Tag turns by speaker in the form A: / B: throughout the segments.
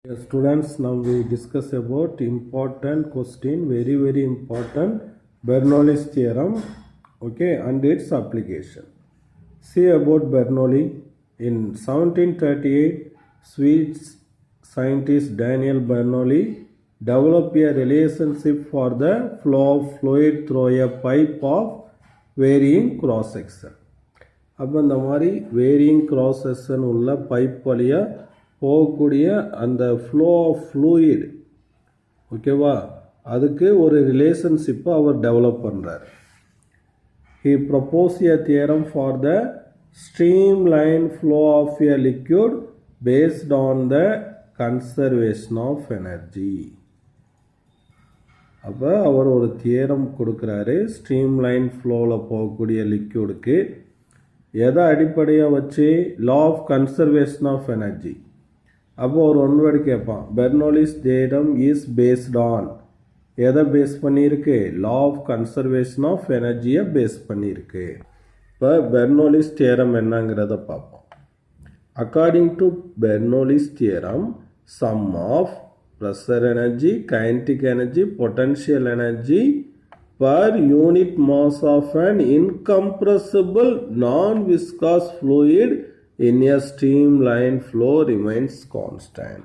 A: Yes, students, now we discuss about important question, very important Bernoulli's theorem, okay, and its application. See about Bernoulli. In 1738, Swiss scientist Daniel Bernoulli developed a relationship for the flow of fluid through a pipe of varying cross section. அப்போ இந்த மாதிரி varying cross section உள்ள pipe வழியாக போகக்கூடிய அந்த flow of fluid, ஓகேவா, அதுக்கு ஒரு ரிலேஷன்ஷிப்பை அவர் டெவலப் பண்ணுறார். He propose a theorem for the streamline flow of a liquid based on the conservation of energy. அப்போ அவர் ஒரு தியரம் கொடுக்குறாரு ஸ்ட்ரீம் லைன் ஃப்ளோவில் போகக்கூடிய லிக்யூடுக்கு. எதை அடிப்படையாக வச்சு? Law of conservation of energy. அப்போ ஒரு ஒன்வேர்டு கேட்பான், Bernoulli's theorem is based on. எதை பேஸ் பண்ணியிருக்கு? லா ஆஃப் கன்சர்வேஷன் ஆஃப் எனர்ஜியை பேஸ் பண்ணியிருக்கு. இப்போ பெர்னோலிஸ் தியரம் என்னங்கிறத பார்ப்போம். According to Bernoulli's theorem, sum of pressure energy, kinetic energy, potential energy per unit mass of an incompressible non-viscous fluid in a streamline flow remains constant.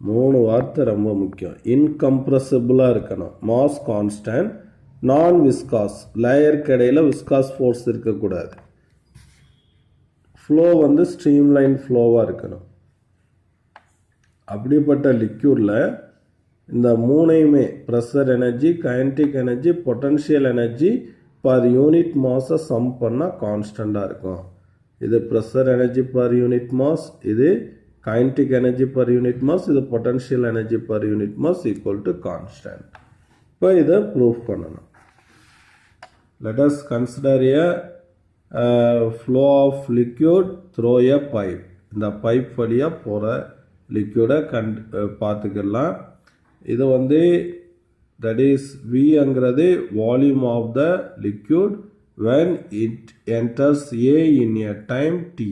A: மூணு வார்த்தை ரொம்ப முக்கியம். இன்கம்ப்ரெசிபிளாக இருக்கணும், mass constant, non viscous, layer கடையில் viscous force இருக்கக்கூடாது, flow வந்து streamline ஃப்ளோவாக இருக்கணும். அப்படிப்பட்ட லிக்யூடில் இந்த மூணையுமே pressure energy, kinetic energy, potential energy per unit மாஸை சம் பண்ணால் கான்ஸ்டண்ட்டாக இருக்கும். இது pressure energy per unit mass, இது kinetic energy per unit mass, இது potential energy per unit mass equal to constant. இப்போ இதை ப்ரூஃப் பண்ணணும். Let us consider a flow of liquid through a pipe. இந்த பைப் வழியாக போகிற லிக்யூடை பார்த்துக்கலாம். இது வந்து தட் இஸ் விங்கிறது volume of the liquid when it enters A in a time t,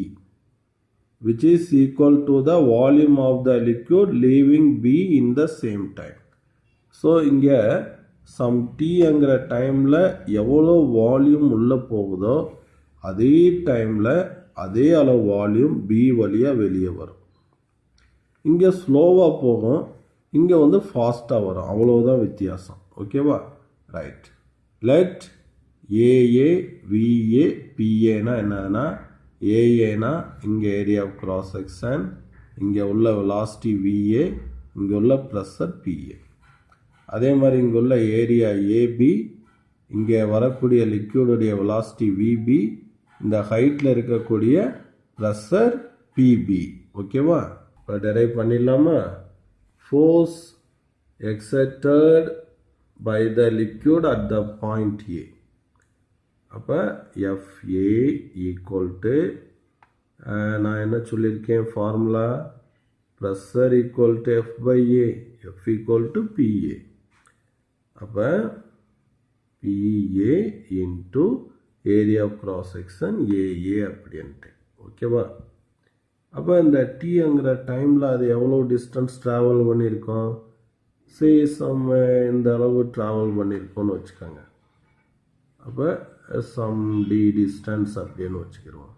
A: which is equal to the volume of the liquid leaving B in the same time. So இங்கே some டீங்கிற டைமில் எவ்வளோ volume உள்ளே போகுதோ அதே டைமில் அதே அளவு வால்யூம் பி வழியாக வெளியே வரும். இங்கே ஸ்லோவாக போகும், இங்கே வந்து ஃபாஸ்ட்டாக வரும், அவ்வளோதான் வித்தியாசம். ஓகேவா? ரைட். லெட் ஏஏ விஏ பிஏனா என்னதுன்னா, ஏஏனா இங்கே ஏரியா ஆஃப் கிராஸ் செக்ஷன், இங்கே உள்ள வெலாசிட்டி விஏ, இங்கே உள்ள ப்ரெஷர் பிஏ. அதே மாதிரி இங்கே உள்ள ஏரியா ஏபி, இங்கே வரக்கூடிய லிக்யூடுடைய வெலாசிட்டி விபி, இந்த ஹைட்டில் இருக்கக்கூடிய ப்ரெஷர் பிபி. ஓகேவா? இப்போ டெரைவ் பண்ணிடலாமா? Force exerted by the liquid at the point A. அப்போ FA ஈக்குவல் டு, நான் என்ன சொல்லியிருக்கேன் formula, pressure equal to F by A, F equal to PA. அப்போ PA into area of cross section AA அப்படின்ட்டு. ஓகேவா? அப்போ இந்த டீங்கிற டைமில் அது எவ்வளோ டிஸ்டன்ஸ் ட்ராவல் பண்ணியிருக்கோம்? இந்த அளவு ட்ராவல் பண்ணியிருக்கோன்னு வச்சுக்கோங்க. அப்போ சம் டி டிஸ்டன்ஸ் அப்படின்னு வச்சுக்கிடுவோம்.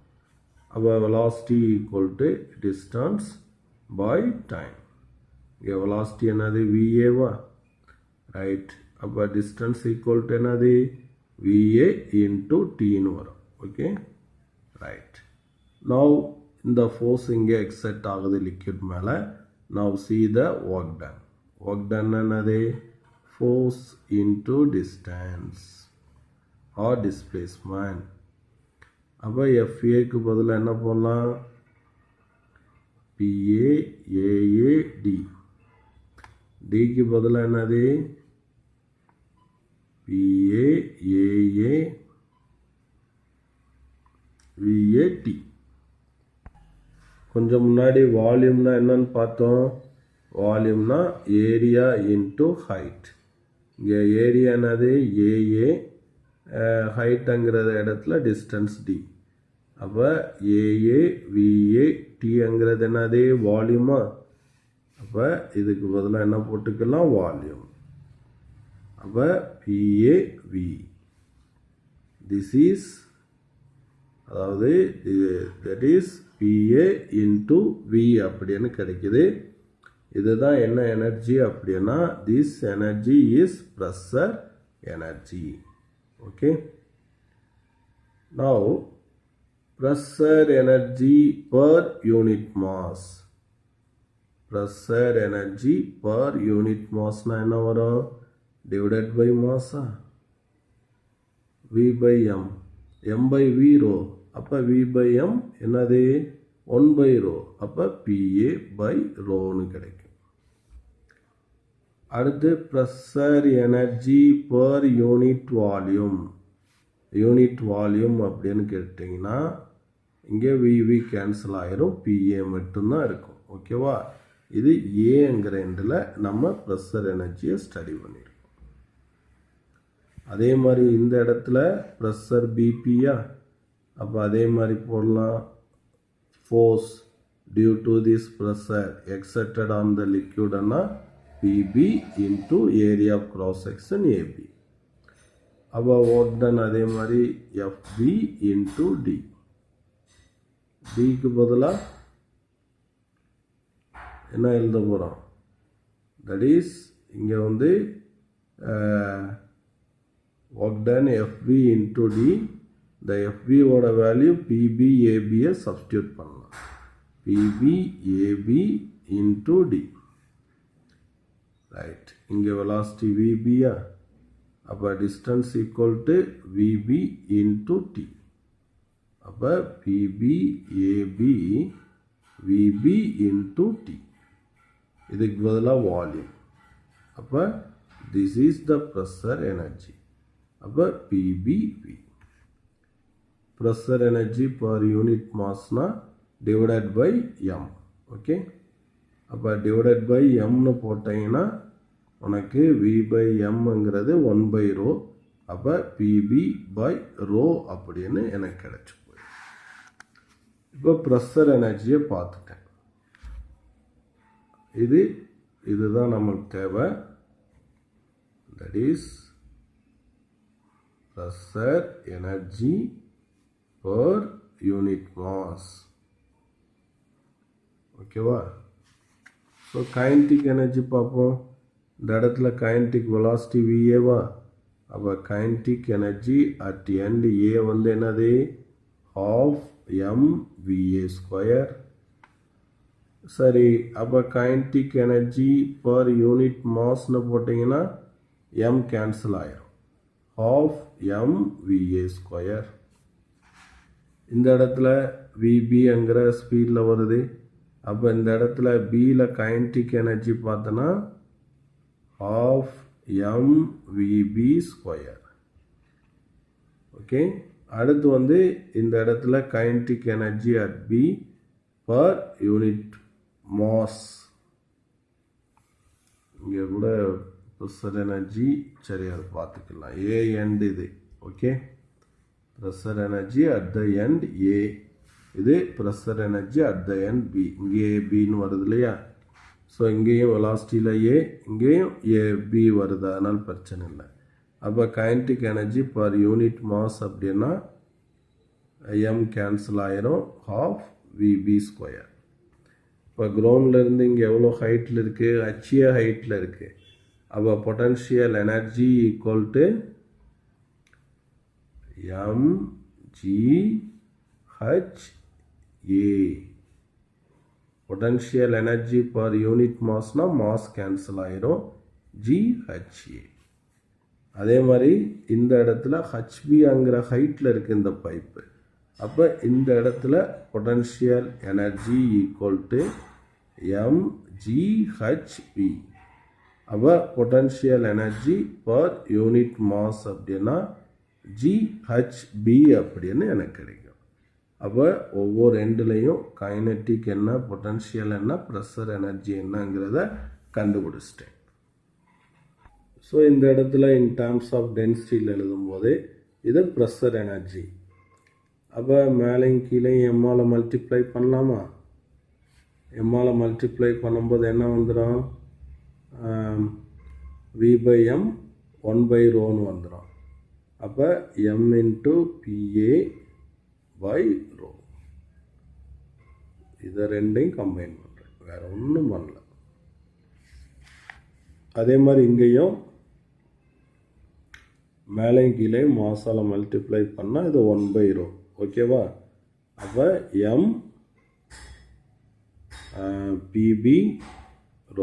A: அப்போ velocity equal to distance by time. இங்கே வெலாசிட்டி என்னது? விஏவா? ரைட். அப்போ டிஸ்டன்ஸ் ஈக்குவல் டு என்னது? விஏ இன்ட்டு டீன்னு வரும். Okay, right. நவ் இந்த ஃபோர்ஸ் இங்கே எக்ஸெட் ஆகுது லிக்விட் மேலே. Now see the work done. Work done என்னது? Force into distance or displacement. அப்போ எஃப்ஏக்கு பதிலாக என்ன போடலாம்? P A A A D. டிக்கு பதிலாக என்னது? P A A A V A D. கொஞ்சம் முன்னாடி வால்யூம்னா என்னன்னு பார்த்தோம்? வால்யூம்னா ஏரியா இன்ட்டு ஹைட். இங்கே ஏரியா என்னது? ஏஏ, ஹைட்டுங்கிற இடத்துல டிஸ்டன்ஸ் டி. அப்போ ஏஏ விஏ டிங்கிறது என்னது? வால்யூமா? அப்போ இதுக்கு பதிலாக என்ன போட்டுக்கலாம், வால்யூம். அப்போ PAV, திஸ் இஸ், அதாவது that is PA into V அப்படின்னு கிடைக்குது. இதுதான் என்ன எனர்ஜி அப்படின்னா, this energy is pressure energy. Okay, now pressure energy per unit mass. Pressure energy per unit மாஸ்னா என்ன வரும், டிவைடட் பை மாஸா, V by M, M by V rho. அப்போ V by M என்னது, 1 by ரோ. அப்போ PA by ரோன்னு கிடைக்கும். அடுத்து pressure energy per unit volume. Unit volume அப்படின்னு கேட்டிங்கன்னா இங்கே VV கேன்சல் ஆயிரும், PA மட்டும்தான் இருக்கும். ஓகேவா, இது ஏங்கிற எண்டில் நம்ம ப்ரெஷர் எனர்ஜியை ஸ்டடி பண்ணியிருக்கோம். அதே மாதிரி இந்த இடத்துல ப்ரெஷர் பிபியா, அப்போ அதே மாதிரி போடலாம், force due to this pressure exerted on the லிக்யூட்னா PB into area of cross section AB. அப்போ ஒர்க் டன் அதே மாதிரி FB இன்டூ D. Dக்கு பதிலாக என்ன எழுத போகிறோம், தட் இஸ் இங்கே வந்து work done FB into D. இந்த FBயோட வேல்யூ PBABயை சப்ஸ்டியூட் பண்ணலாம், PBAB இன்டூ D. ரைட், இங்கே வெலாசிட்டி VBயா, அப்போ distance equal to VB into T. அப்போ PBAB VB இன்டூ T. இதுக்கு பதிலாக வால்யூம். அப்போ this is the pressure energy. அப்போ PBV. Pressure energy per unit மாஸ்னா டிவைடட் பை M. ஓகே, அப்போ டிவைடட் பை எம்னு போட்டிங்கன்னா உனக்கு V by Mங்கிறது 1 by ரோ. அப்போ PB by ரோ அப்படின்னு எனக்கு கிடைச்சி போய். இப்போ ப்ரெஷர் எனர்ஜியை பார்த்துட்டேன். இதுதான் நமக்கு தேவை, that is pressure energy per unit mass. ஓகேவா, ஸோ கைனடிக் எனர்ஜி பார்ப்போம். இந்த இடத்துல கைனடிக் வெலாசிட்டி VAவா, அப்போ kinetic energy at end A வந்து என்னது, ½ mVA². சரி, அப்போ கைனடிக் எனர்ஜி பர் யூனிட் மாஸ்ன்னு போட்டிங்கன்னா M கேன்சல் ஆயிரும், ½ mVA². இந்த இடத்துல VBங்கிற ஸ்பீடில் வருது. அப்போ இந்த இடத்துல பியில் கைனடிக் எனர்ஜி பார்த்தோன்னா ½ mVB². ஓகே, அடுத்து வந்து இந்த இடத்துல kinetic energy at B per unit mass. இங்கே கூட ப்ரெஷர் எனர்ஜி, சரி அதை பார்த்துக்கலாம். A எண்ட் இது. Okay, pressure energy at the end A, இது pressure energy at the end B. இங்கே பின்னு வருது இல்லையா, ஸோ இங்கேயும் வெலாசிட்டியில் A, இங்கேயும் AB வருது, அதனால் பிரச்சனை இல்லை. அப்போ kinetic energy per unit mass அப்படின்னா M கேன்சல் ஆயிரும், ½ VB². இப்போ கிரவுண்ட்லேருந்து இங்கே எவ்வளோ ஹைட்டில் இருக்குது, HA ஹைட்டில் இருக்குது. அப்போ potential energy equal to mgHA. Potential energy per unit மாஸ்னா மாஸ் கேன்சல் ஆயிரும், GHA. அதே மாதிரி இந்த இடத்துல HBங்கிற ஹைட்டில் இருக்குது இந்த பைப்பு. அப்போ இந்த இடத்துல potential energy equal to mgHB. அப்போ potential energy per unit mass அப்படின்னா GHB அப்படின்னு எனக்கு கிடைக்கும். அப்போ ஒவ்வொரு எண்டுலையும் கைனட்டிக் என்ன, பொட்டன்ஷியல் என்ன, ப்ரெஷர் எனர்ஜி என்னங்கிறத கண்டுபிடிச்சிட்டேன். ஸோ இந்த இடத்துல இன் டேர்ம்ஸ் ஆஃப் டென்சிட்டியில் எழுதும்போது இது ப்ரெஷர் எனர்ஜி. அப்போ மேலேயும் கீழே எம்மால் மல்டிப்ளை பண்ணலாமா, எம்மால் மல்டிப்ளை பண்ணும்போது என்ன வந்துடும், v/m 1/ρன்னு வந்துடும். அப்போ m இன்ட்டு PA/ρ. இதை ரெண்டையும் கம்பைன் பண்ணுறேன், வேறு ஒன்றும் பண்ணல. அதே மாதிரி இங்கேயும் மேலேயும் கீழே மாசால மல்டிப்ளை பண்ணால் இது 1/ρ. ஓகேவா? அப்போ m PB/ρ.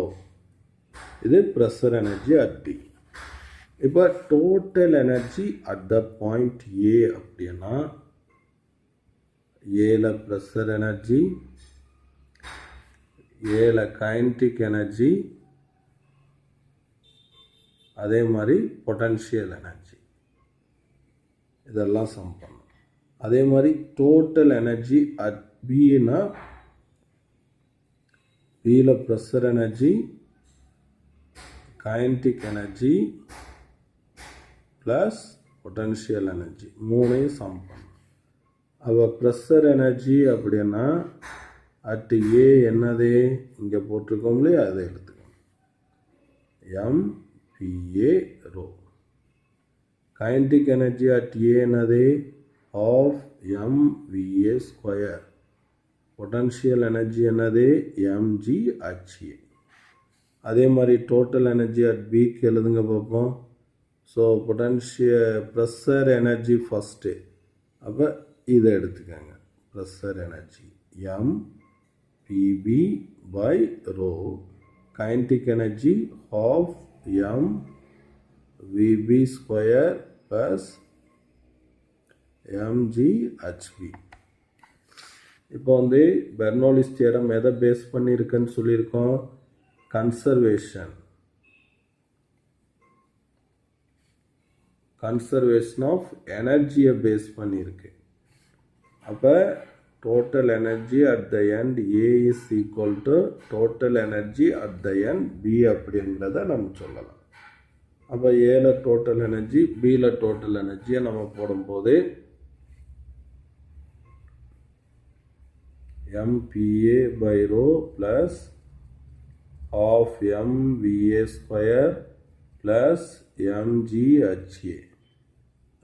A: இது ப்ரெஷர் எனர்ஜி அட் B. இப்போ total energy at the point A அப்படின்னா ஏல ப்ரெஷர் எனர்ஜி, ஏல கைனடிக் எனர்ஜி, அதே மாதிரி பொட்டன்ஷியல் எனர்ஜி, இதெல்லாம் சம் பண்ணணும். அதே மாதிரி டோட்டல் எனர்ஜி அட் பின்னா பியில் pressure energy, kinetic energy plus potential energy மூணையும் சம் பண்ணணும். அப்போ ப்ரெஷர் எனர்ஜி அப்படின்னா அட் ஏ என்னது இங்கே போட்டிருக்கோம் இல்லையா, அதை எடுத்துக்கணும், MPA/ρ. கைனடிக் எனர்ஜி அட் ஏ என்னது ஆஃப் mVA². பொட்டன்ஷியல் எனர்ஜி என்னது mgHA. அதே மாதிரி டோட்டல் எனர்ஜி அட் பிக்கு எழுதுங்க பார்ப்போம். ஸோ ப்ரெஷர் எனர்ஜி ஃபஸ்ட்டு, அப்போ இதை எடுத்துக்கோங்க, pressure energy MPB/ρ. Kinetic energy of mVB² plus mgHB. இப்போ பெர்னோலிஸ் தியரம் எதை பேஸ் பண்ணியிருக்குன்னு சொல்லியிருக்கோம், கன்சர்வேஷன் ஆஃப் எனர்ஜியை பேஸ் பண்ணியிருக்கு. அப்போ total energy at the end A is equal to total energy at the end B அப்படிங்கிறத நம்ம சொல்லலாம். அப்போ ஏல டோட்டல் எனர்ஜி, பியில் டோட்டல் எனர்ஜியை நம்ம போடும்போது MPA/ρ plus of mVA² plus mgHA.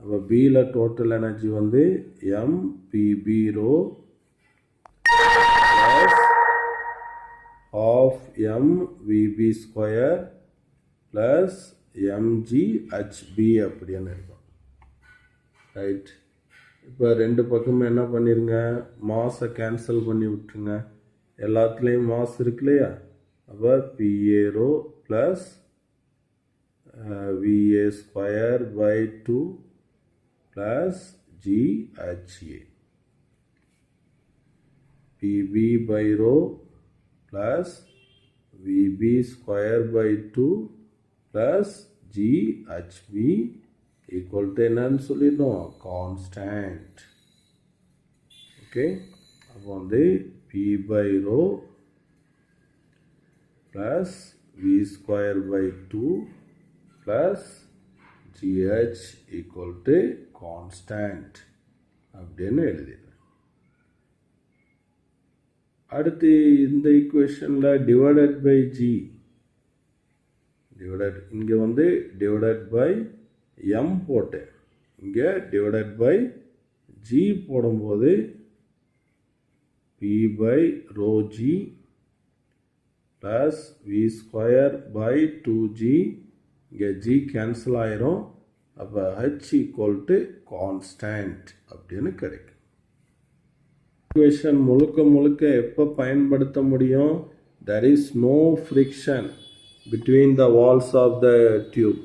A: அப்போ பியில் total energy MPB/ρ plus of mVB² plus mgHB அப்படின்னு இருக்கும். ரைட். இப்போ ரெண்டு பக்கமும் என்ன பண்ணிடுங்க, மாஸை கேன்சல் பண்ணி விட்டுருங்க, எல்லாத்துலேயும் மாஸ் இருக்கு இல்லையா. அப்போ PA/ρ plus VA²/2 plus GHA. PB/ρ plus VB²/2 plus GHB equal to என்னன்னு சொல்லிடணும், கான்ஸ்டன்ட். ஓகே. அப்போ P/ρ plus V²/2 plus GH equal to constant அப்படின்னு எழுதிடுறேன். அடுத்து இந்த ஈக்குவேஷனில் டிவைடட் பை G, இங்கே டிவைடட் பை M போட்டேன், இங்கே டிவைடட் பை G போடும்போது P/ρg ப்ளஸ் V²/2G, இங்கே G கேன்சல் ஆயிரும். அப்போ H ஈக்குவல் டு கான்ஸ்டன்ட் அப்படின்னு கிடைக்கும். ஈக்குவேஷன் முழுக்க எப்போ பயன்படுத்த முடியும், there is no friction between the walls of the tube.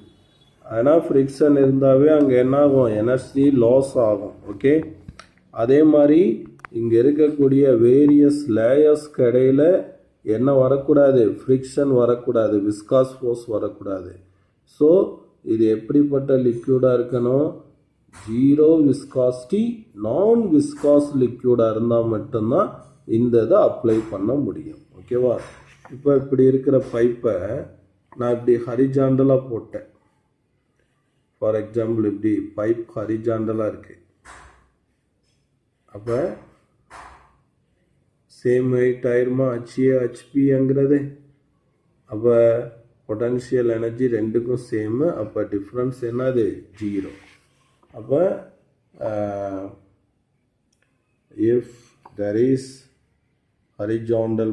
A: ஆனால் ஃப்ரிக்ஷன் இருந்தாவே அங்கே என்ன ஆகும், எனர்ஜி லாஸ் ஆகும். ஓகே. அதே மாதிரி இங்கே இருக்கக்கூடிய வேரியஸ் லேயர்ஸ்க்கு இடையில் என்ன வரக்கூடாது, ஃப்ரிக்ஷன் வரக்கூடாது, விஸ்காஸ் ஃபோர்ஸ் வரக்கூடாது. ஸோ இது எப்படிப்பட்ட லிக்யூடாக இருக்கணும், ஜீரோ விஸ்காசிட்டி நான் விஸ்காஸ் லிக்யூடாக இருந்தால் மட்டும்தான் இந்த இதை அப்ளை பண்ண முடியும். ஓகேவா. இப்போ இப்படி இருக்கிற பைப்பை நான் இப்படி ஹரிஜாண்டலாக போட்டேன். ஃபார் எக்ஸாம்பிள் இப்படி பைப் ஹரிஜாண்டலாக இருக்குது. அப்போ சேம் வெயிட் ஆயிருமா ஹச்ஏ ஹச்பிங்கிறது. அப்போ பொட்டன்ஷியல் எனர்ஜி ரெண்டுக்கும் சேமு. அப்போ டிஃப்ரென்ஸ் என்னது 0. அப்போ if there is horizontal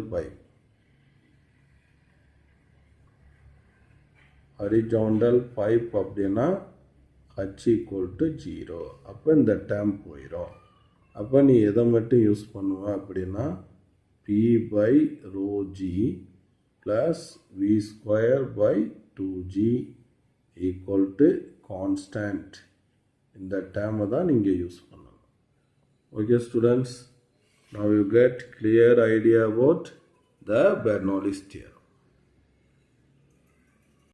A: pipe அப்படின்னா h equal to 0. அப்போ இந்த டேர்ம் போயிடும். அப்போ நீ எதை மட்டும் யூஸ் பண்ணுவ அப்படின்னா P by rho g plus V square by 2g equal to constant. இந்த டேர்மை தான் நீங்கள் யூஸ் பண்ணணும். Okay students, now you get clear idea about the Bernoulli's theorem.